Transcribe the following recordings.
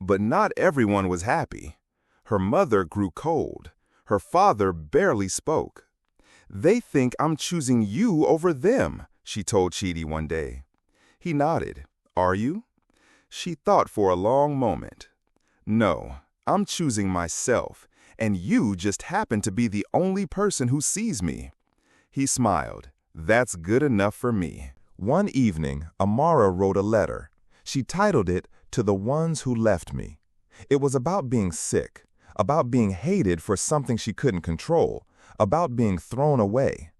But not everyone was happy. Her mother grew cold. Her father barely spoke. "They think I'm choosing you over them," she told Chidi one day. He nodded. "Are you?" She thought for a long moment. "No, I'm choosing myself, and you just happen to be the only person who sees me." He smiled. "That's good enough for me." One evening, Amara wrote a letter. She titled it, "To the Ones Who Left Me." It was about being sick, about being hated for something she couldn't control, about being thrown away.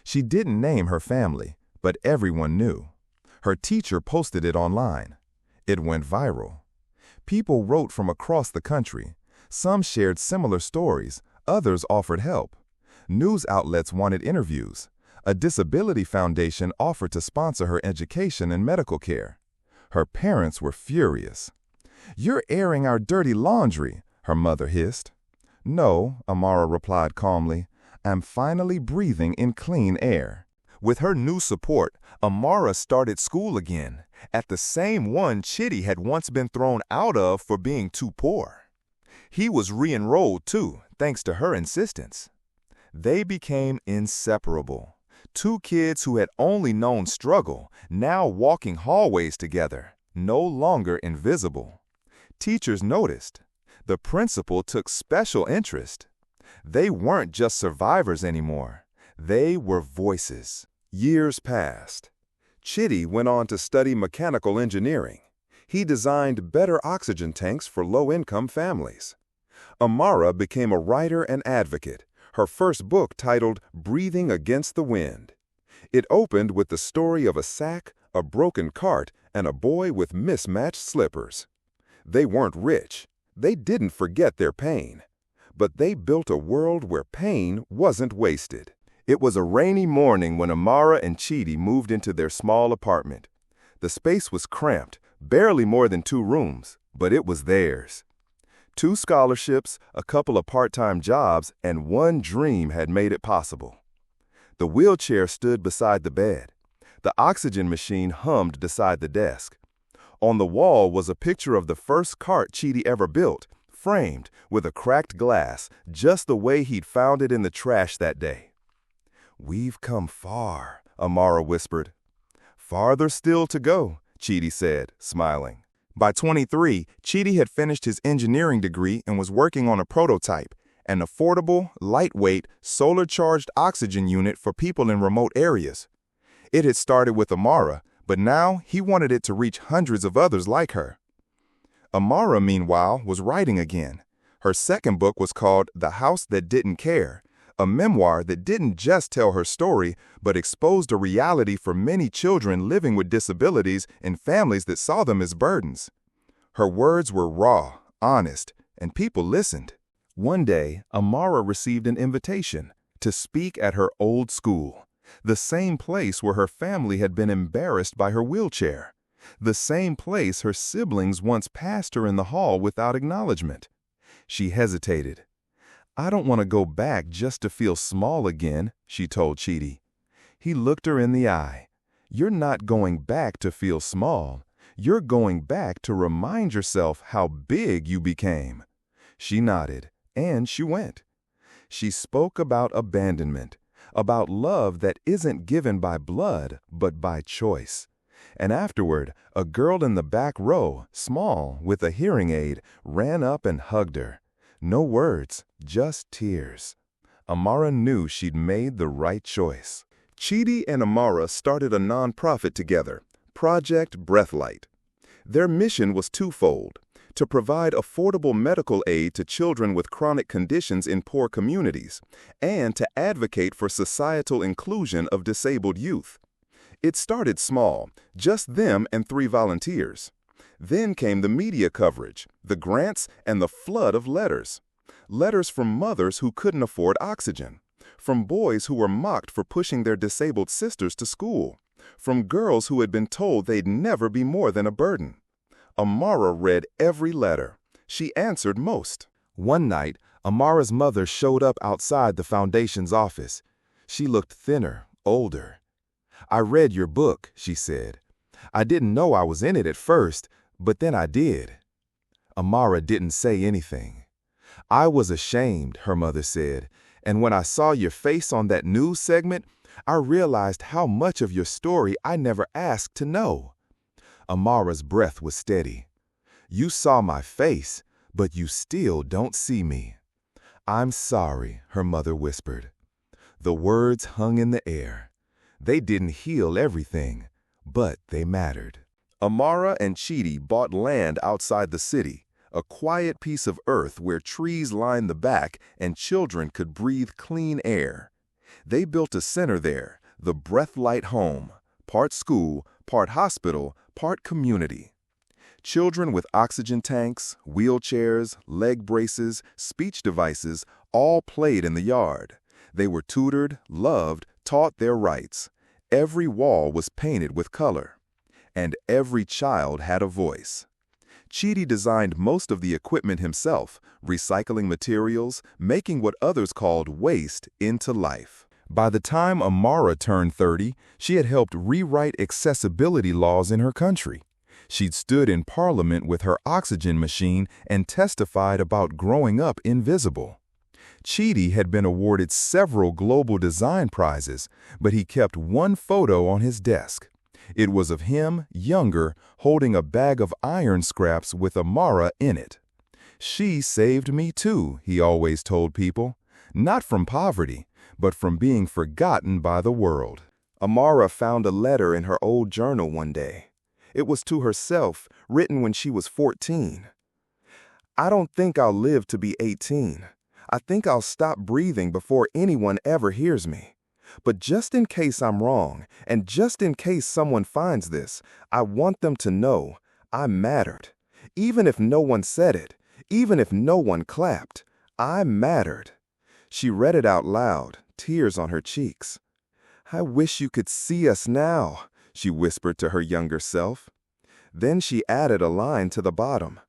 She didn't name her family, but everyone knew. Her teacher posted it online. It went viral. People wrote from across the country. Some shared similar stories, others offered help. News outlets wanted interviews. A disability foundation offered to sponsor her education and medical care. Her parents were furious. "You're airing our dirty laundry," her mother hissed. "No," Amara replied calmly. "I'm finally breathing in clean air." With her new support, Amara started school again, at the same one Chidi had once been thrown out of for being too poor. He was re-enrolled too, thanks to her insistence. They became inseparable. Two kids who had only known struggle, now walking hallways together, no longer invisible. Teachers noticed. The principal took special interest. They weren't just survivors anymore. They were voices. Years passed. Chidi went on to study mechanical engineering. He designed better oxygen tanks for low-income families. Amara became a writer and advocate, her first book titled Breathing Against the Wind. It opened with the story of a sack, a broken cart, and a boy with mismatched slippers. They weren't rich. They didn't forget their pain. But they built a world where pain wasn't wasted. It was a rainy morning when Amara and Chidi moved into their small apartment. The space was cramped, barely more than 2 rooms, but it was theirs. 2 scholarships, a couple of part-time jobs, and one dream had made it possible. The wheelchair stood beside the bed. The oxygen machine hummed beside the desk. On the wall was a picture of the first cart Chidi ever built, framed with a cracked glass, just the way he'd found it in the trash that day. "We've come far," Amara whispered. "Farther still to go," Chidi said, smiling. By 23, Chidi had finished his engineering degree and was working on a prototype, an affordable, lightweight, solar-charged oxygen unit for people in remote areas. It had started with Amara, but now he wanted it to reach hundreds of others like her. Amara, meanwhile, was writing again. Her second book was called The House That Didn't Care, a memoir that didn't just tell her story, but exposed a reality for many children living with disabilities and families that saw them as burdens. Her words were raw, honest, and people listened. One day, Amara received an invitation to speak at her old school, the same place where her family had been embarrassed by her wheelchair, the same place her siblings once passed her in the hall without acknowledgement. She hesitated. "I don't want to go back just to feel small again," she told Chidi. He looked her in the eye. "You're not going back to feel small. You're going back to remind yourself how big you became." She nodded, and she went. She spoke about abandonment, about love that isn't given by blood, but by choice. And afterward, a girl in the back row, small, with a hearing aid, ran up and hugged her. No words, just tears. Amara knew she'd made the right choice. Chidi and Amara started a nonprofit together, Project Breathlight. Their mission was twofold: to provide affordable medical aid to children with chronic conditions in poor communities, and to advocate for societal inclusion of disabled youth. It started small, just them and 3 volunteers. Then came the media coverage, the grants, and the flood of letters. Letters from mothers who couldn't afford oxygen, from boys who were mocked for pushing their disabled sisters to school, from girls who had been told they'd never be more than a burden. Amara read every letter. She answered most. One night, Amara's mother showed up outside the foundation's office. She looked thinner, older. "I read your book," she said. "I didn't know I was in it at first, but then I did." Amara didn't say anything. "I was ashamed," her mother said, "and when I saw your face on that news segment, I realized how much of your story I never asked to know." Amara's breath was steady. "You saw my face, but you still don't see me." "I'm sorry," her mother whispered. The words hung in the air. They didn't heal everything, but they mattered. Amara and Chidi bought land outside the city, a quiet piece of earth where trees lined the back and children could breathe clean air. They built a center there, the Breathlight home, part school, part hospital, part community. Children with oxygen tanks, wheelchairs, leg braces, speech devices all played in the yard. They were tutored, loved, taught their rights. Every wall was painted with color. And every child had a voice. Chidi designed most of the equipment himself, recycling materials, making what others called waste into life. By the time Amara turned 30, she had helped rewrite accessibility laws in her country. She'd stood in Parliament with her oxygen machine and testified about growing up invisible. Chidi had been awarded several global design prizes, but he kept one photo on his desk. It was of him, younger, holding a bag of iron scraps with Amara in it. "She saved me too," he always told people. "Not from poverty, but from being forgotten by the world." Amara found a letter in her old journal one day. It was to herself, written when she was 14. "I don't think I'll live to be 18. I think I'll stop breathing before anyone ever hears me. But just in case I'm wrong, and just in case someone finds this, I want them to know I mattered. Even if no one said it, even if no one clapped, I mattered." She read it out loud, tears on her cheeks. "I wish you could see us now," she whispered to her younger self. Then she added a line to the bottom.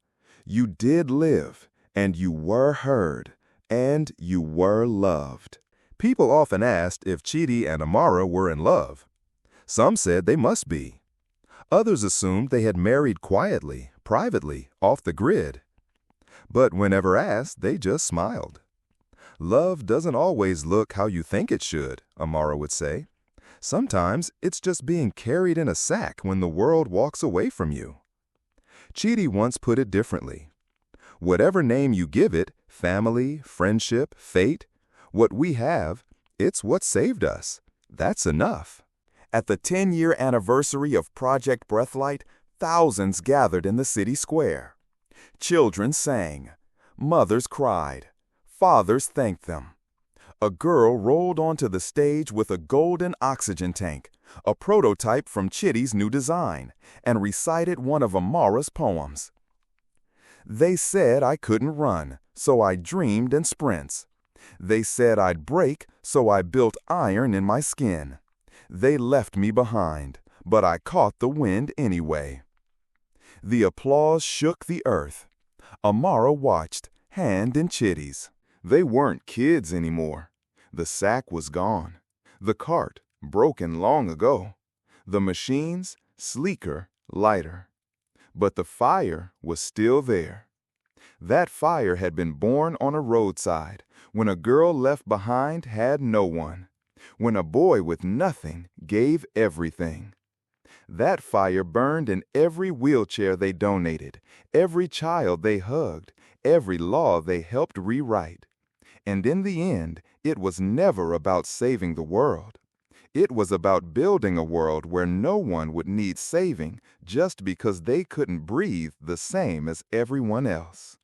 "You did live, and you were heard, and you were loved." People often asked if Chidi and Amara were in love. Some said they must be. Others assumed they had married quietly, privately, off the grid. But whenever asked, they just smiled. "Love doesn't always look how you think it should," Amara would say. "Sometimes it's just being carried in a sack when the world walks away from you." Chidi once put it differently. "Whatever name you give it, family, friendship, fate, what we have, it's what saved us. That's enough." At the 10-year anniversary of Project Breathlight, thousands gathered in the city square. Children sang. Mothers cried. Fathers thanked them. A girl rolled onto the stage with a golden oxygen tank, a prototype from Chidi's new design, and recited one of Amara's poems. "They said I couldn't run, so I dreamed in sprints. They said I'd break, so I built iron in my skin. They left me behind, but I caught the wind anyway." The applause shook the earth. Amara watched, hand in Chidi's. They weren't kids anymore. The sack was gone. The cart, broken long ago. The machines, sleeker, lighter. But the fire was still there. That fire had been born on a roadside, when a girl left behind had no one, when a boy with nothing gave everything. That fire burned in every wheelchair they donated, every child they hugged, every law they helped rewrite. And in the end, it was never about saving the world. It was about building a world where no one would need saving just because they couldn't breathe the same as everyone else.